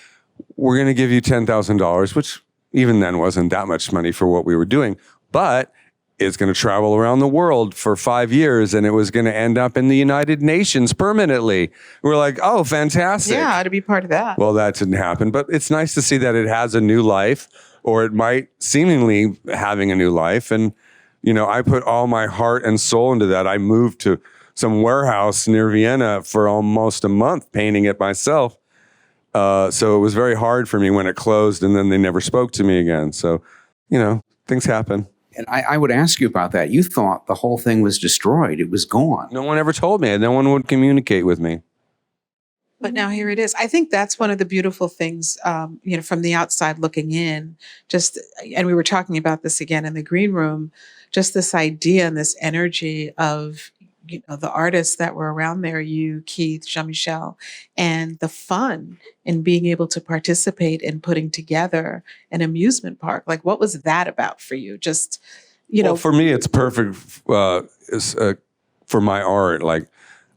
we're going to give you $10,000, which even then wasn't that much money for what we were doing, but it's going to travel around the world for 5 years, and it was going to end up in the United Nations permanently. We're like, oh, fantastic. Yeah, to be part of that. Well, that didn't happen, but it's nice to see that it has a new life, or it might seemingly having a new life. And I put all my heart and soul into that. I moved to some warehouse near Vienna for almost a month painting it myself. So it was very hard for me when it closed, and then they never spoke to me again. So, things happen. And I would ask you about that. You thought the whole thing was destroyed. It was gone. No one ever told me. No one would communicate with me. But now here it is. I think that's one of the beautiful things, from the outside looking in, and we were talking about this again in the green room, just this idea and this energy of, the artists that were around there, you, Keith, Jean-Michel, and the fun in being able to participate in putting together an amusement park. Like, what was that about for you? Just, Well, for me, it's perfect for my art. Like,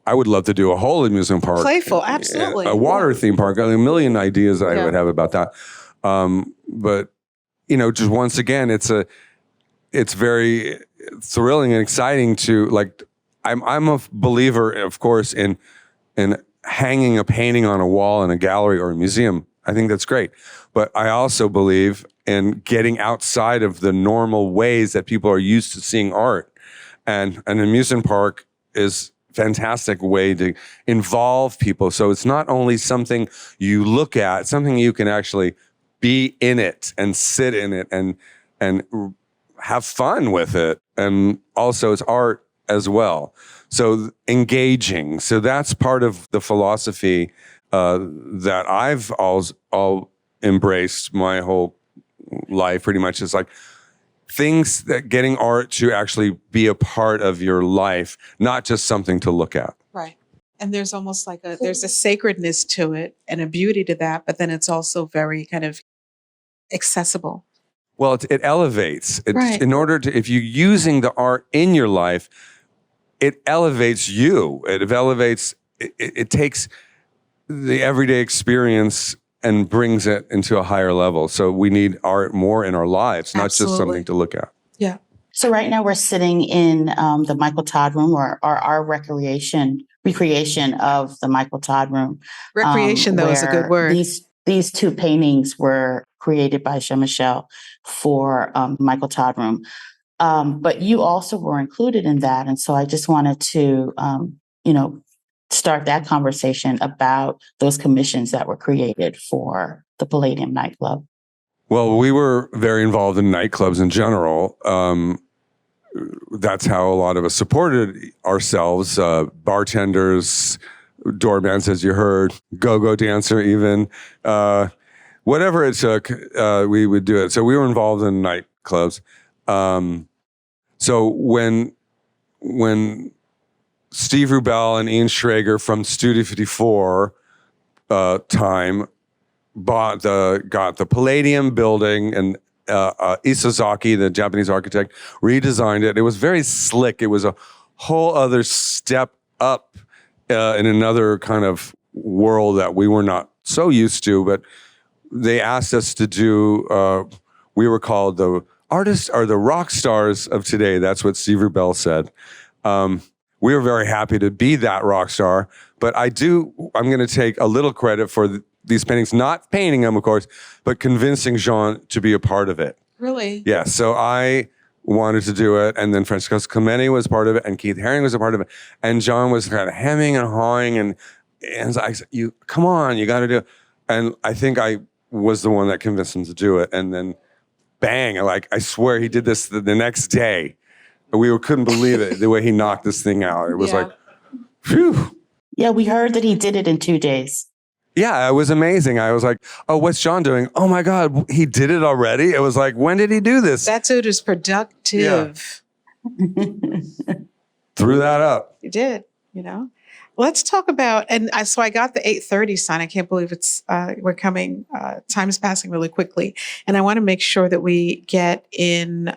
I would love to do a whole amusement park. Playful, absolutely. A water theme park. A million ideas I would have about that. But, just once again, it's very thrilling and exciting to, like, I'm a believer, of course, in hanging a painting on a wall in a gallery or a museum. I think that's great. But I also believe in getting outside of the normal ways that people are used to seeing art. And an amusement park is a fantastic way to involve people. So it's not only something you look at, it's something you can actually be in it and sit in it and have fun with it. And also it's art as well. So engaging. So that's part of the philosophy that I've all embraced my whole life pretty much. It's like things that getting art to actually be a part of your life, not just something to look at. Right. And there's almost like there's a sacredness to it and a beauty to that, but then it's also very kind of accessible. Well, it elevates. Right. In order to, if you're using the art in your life, it elevates you. It takes the everyday experience and brings it into a higher level. So we need art more in our lives, not just something to look at. Yeah. So right now we're sitting in the Michael Todd room, or our recreation of the Michael Todd room. Recreation, though, is a good word. These two paintings were created by Jean-Michel for Michael Todd room. But you also were included in that. And so I just wanted to, start that conversation about those commissions that were created for the Palladium nightclub. Well, we were very involved in nightclubs in general. That's how a lot of us supported ourselves. Bartenders, doormans, as you heard, go-go dancer even. Whatever it took, we would do it. So we were involved in nightclubs. So when Steve Rubel and Ian Schrager from Studio 54 time got the Palladium building, and Isozaki, the Japanese architect, redesigned it. It was very slick. It was a whole other step up in another kind of world that we were not so used to. But they asked us to do, we were called the artists are the rock stars of today. That's what Steve Rubel said. We were very happy to be that rock star, but I'm going to take a little credit for these paintings, not painting them, of course, but convincing Jean to be a part of it. Really? Yeah, so I wanted to do it, and then Francesco Clemente was part of it, and Keith Haring was a part of it, and John was kind of hemming and hawing, and I said, come on, you got to do it. And I think I was the one that convinced him to do it, and then bang, I swear he did this the next day. We couldn't believe it, the way he knocked this thing out. It was like, phew. Yeah, we heard that he did it in 2 days. Yeah, it was amazing. I was like, oh, what's John doing? Oh my God, he did it already? It was like, when did he do this? That dude is productive. Yeah. Threw that up. He did, Let's talk about, so I got the 8:30 sign. I can't believe we're coming, time is passing really quickly. And I want to make sure that we get in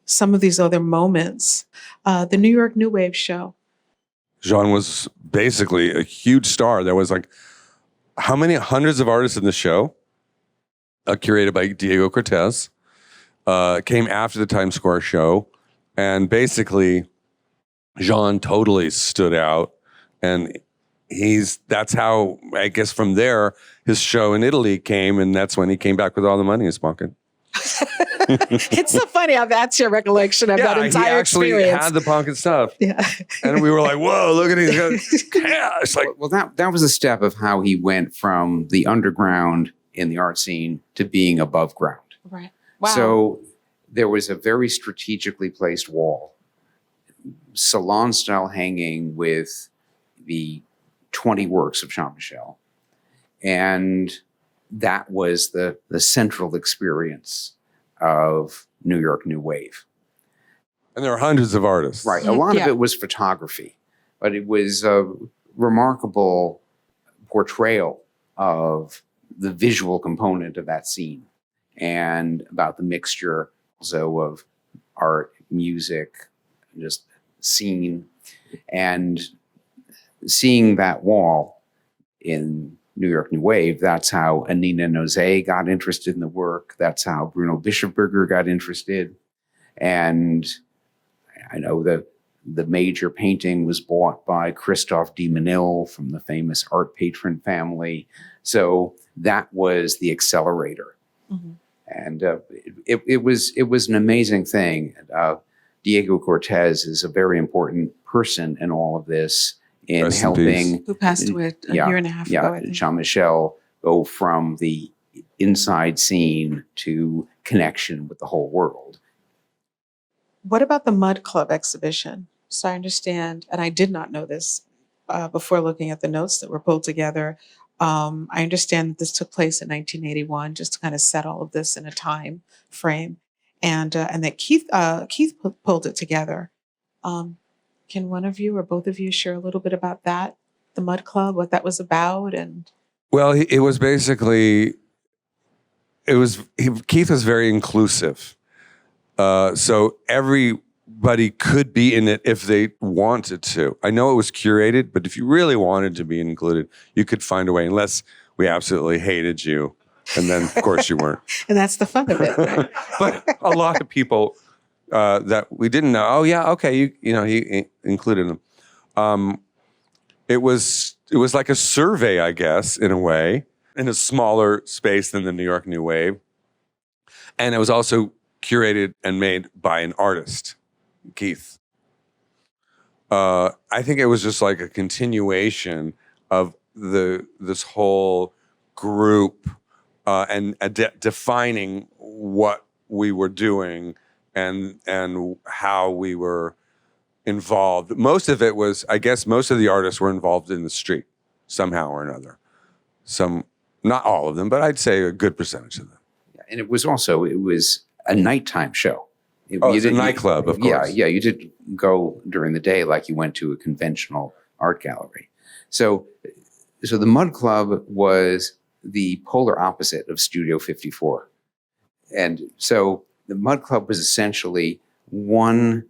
some of these other moments. The New York New Wave show. Jean was basically a huge star. There was like, how many hundreds of artists in the show? Curated by Diego Cortez. Came after the Times Square show. And basically, Jean totally stood out. And that's how, I guess from there, his show in Italy came. And that's when he came back with all the money in his pocket. It's so funny how that's your recollection of that he entire actually experience. had the punk and stuff. Yeah. And we were like, whoa, look at these cash. Like, Well, that was a step of how he went from the underground in the art scene to being above ground. Right. Wow. So there was a very strategically placed wall, salon style hanging with the 20 works of Jean-Michel. And that was the central experience of New York New Wave. and there are hundreds of artists. Right. A lot Yeah. of it was photography, but it was a remarkable portrayal of the visual component of that scene and about the mixture also of art, music, just scene, and seeing that wall in New York New Wave. That's how Anina Nozay got interested in the work. That's how Bruno Bischofberger got interested. And I know the major painting was bought by Christophe de Menil from the famous art patron family. So that was the accelerator. Mhm. And it was an amazing thing. Diego Cortez is a very important person in all of this, in Rest in helping Who passed away a year and a half ago, I think. Jean-Michel go from the inside scene to connection with the whole world. What about the Mud Club exhibition? So I understand, and I did not know this before looking at the notes that were pulled together. I understand that this took place in 1981, just to kind of set all of this in a time frame, and that Keith pulled it together. Can one of you or both of you share a little bit about that, the Mud Club, what that was about, and Well, it was basically, Keith was very inclusive. So everybody could be in it if they wanted to. I know it was curated, but if you really wanted to be included, you could find a way, unless we absolutely hated you. And then, of course, you weren't. and that's the fun of it, right? But a lot of people that we didn't know, oh, yeah, okay, he included them. It was like a survey, I guess, in a way, in a smaller space than the New York New Wave. And it was also curated and made by an artist, Keith. I think it was just like a continuation of this whole group and defining what we were doing and how we were involved. Most of it was, I guess, most of the artists were involved in the street somehow or another. Not all of them, but I'd say a good percentage of them. And it was a nighttime show. It's a nightclub, of course. Yeah, you did go during the day like you went to a conventional art gallery. So the Mud Club was the polar opposite of Studio 54. And so the Mud Club was essentially one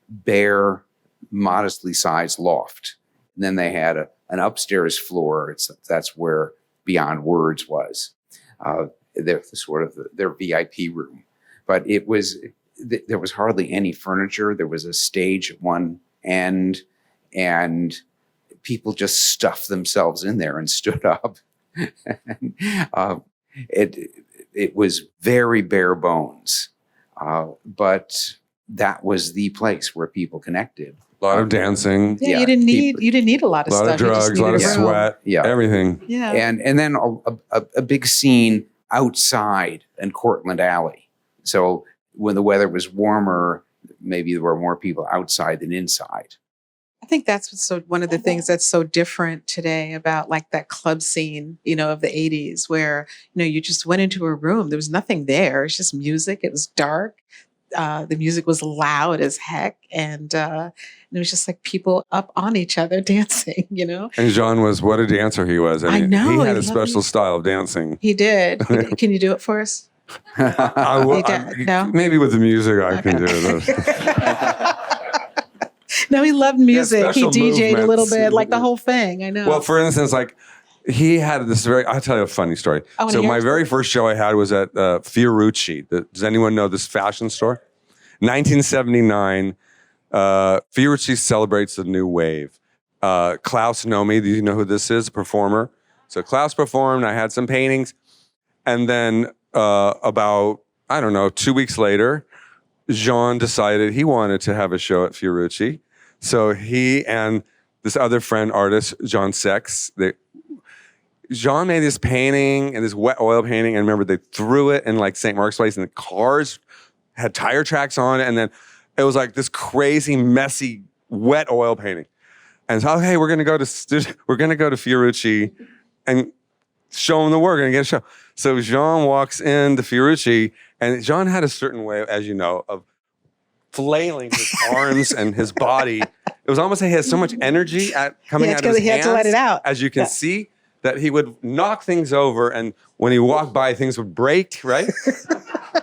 bare, modestly sized loft. And then they had an upstairs floor. That's where Beyond Words was. Their VIP room. But there was hardly any furniture. There was a stage at one end, and people just stuffed themselves in there and stood up. It was very bare bones, but that was the place where people connected. A lot of dancing, Yeah, you didn't need a lot of a lot stuff. of You just drugs, a lot of needed a room. sweat, Yeah. everything. Yeah. And then a big scene outside in Cortlandt Alley. So when the weather was warmer, maybe there were more people outside than inside. I think that's one of the things that's so different today about like that club scene, of the 80s where, you just went into a room. There was nothing there. It's just music. It was dark. The music was loud as heck. And it was just like people up on each other dancing, And Jean was, what a dancer he was. I know, He had I a special style of dancing. He did. Can you do it for us? I will, No? maybe with the music I can do this. No, he loved music. He special DJ'd a little movements. bit, like the whole thing. I know. Well, for instance, like he had this I'll tell you a funny story. I wanna So hear my it. very first show I had was at Fiorucci. Does anyone know this fashion store? 1979, Fiorucci celebrates the new wave. Klaus Nomi, do you know who this is? A performer. So Klaus performed, I had some paintings. And then about I don't know, 2 weeks later, Jean decided he wanted to have a show at Fiorucci. So he and this other friend artist, John Sex, Jean made this painting and this wet oil painting. And remember, they threw it in like St. Mark's Place and the cars had tire tracks on it. And then it was like this crazy, messy, wet oil painting. And so, okay, we're going to go to Fiorucci and show them the work and get a show. So Jean walks into Fiorucci, and Jean had a certain way, as you know, of flailing his arms and his body. It was almost like he had so much energy coming out of his hands. He had to let it out. As you can see, that he would knock things over, and when he walked by, things would break, right?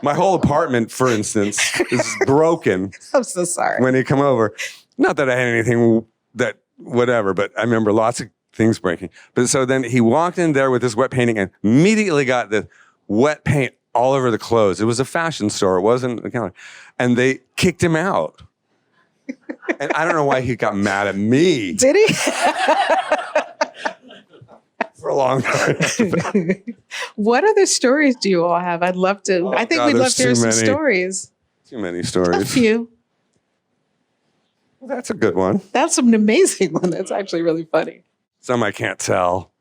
My whole apartment, for instance, is broken. I'm so sorry. When he come over. Not that I had anything that, whatever, but I remember lots of things breaking. But so then he walked in there with this wet painting and immediately got the wet paint all over the clothes. It was a fashion store. It wasn't a gallery. And they kicked him out. And I don't know why he got mad at me. Did he? For a long time. What other stories do you all have? I'd love to. I think we'd love to hear some stories. Too many A stories. few. Well, that's a good one. That's an amazing one. That's actually really funny. Some I can't tell.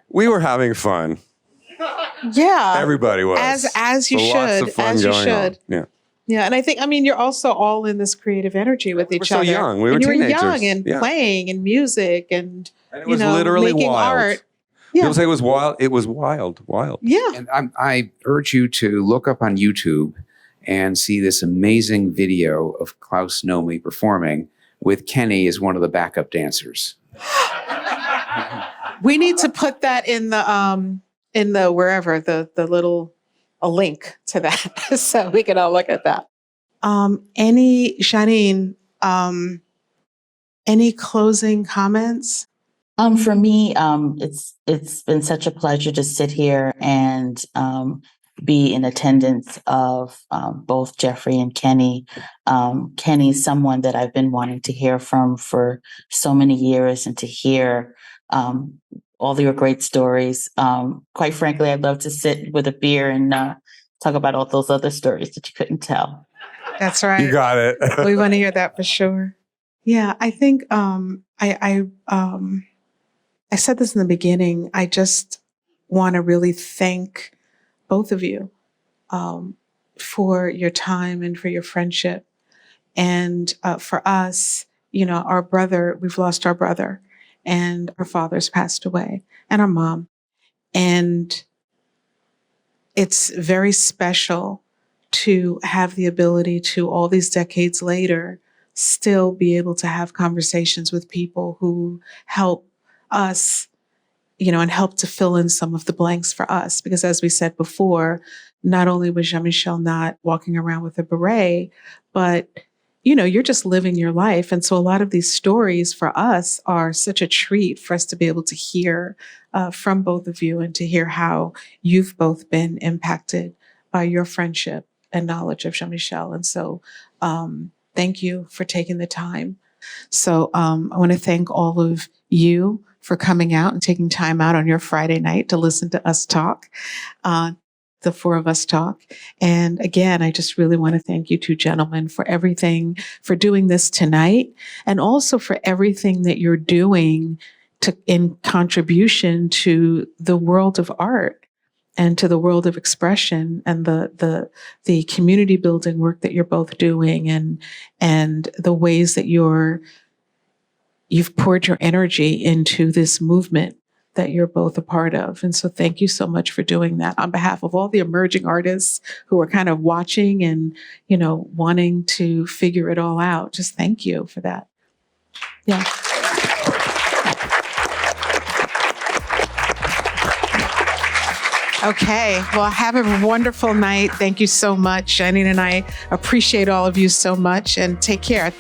We were having fun. Yeah. Everybody was. As you So lots should. of fun As you going should. on. Yeah. Yeah, and I think, you're also all in this creative energy with each were so other. young. We were and you teenagers. were young and Yeah. playing and music and, And it was literally making wild. art. Yeah. People say it was wild. It was wild. Yeah. And I urge you to look up on YouTube and see this amazing video of Klaus Nomi performing with Kenny as one of the backup dancers. We need to put that in the wherever the little a link to that so we can all look at that. Jeanine, any closing comments? For me, it's been such a pleasure to sit here and be in attendance of both Jeffrey and Kenny. Kenny's someone that I've been wanting to hear from for so many years, and to hear all your great stories. Quite frankly, I'd love to sit with a beer and talk about all those other stories that you couldn't tell. That's right. You got it. We want to hear that for sure. Yeah, I think I said this in the beginning. I just want to really thank both of you for your time and for your friendship. And for us, our brother, we've lost our brother, and our father's passed away, and our mom. And it's very special to have the ability to, all these decades later, still be able to have conversations with people who help us, and help to fill in some of the blanks for us. Because as we said before, not only was Jean-Michel not walking around with a beret, but you're just living your life. And so a lot of these stories for us are such a treat for us to be able to hear from both of you, and to hear how you've both been impacted by your friendship and knowledge of Jean-Michel. And so thank you for taking the time. So I want to thank all of you for coming out and taking time out on your Friday night to listen to us talk. The four of us talk. And again, I just really want to thank you two gentlemen for everything, for doing this tonight, and also for everything that you're doing in contribution to the world of art and to the world of expression, and the community building work that you're both doing, and the ways that you've poured your energy into this movement that you're both a part of. And so thank you so much for doing that on behalf of all the emerging artists who are kind of watching and, wanting to figure it all out. Just thank you for that. Yeah. Okay. Well, have a wonderful night. Thank you so much. Jeanine and I appreciate all of you so much, and take care.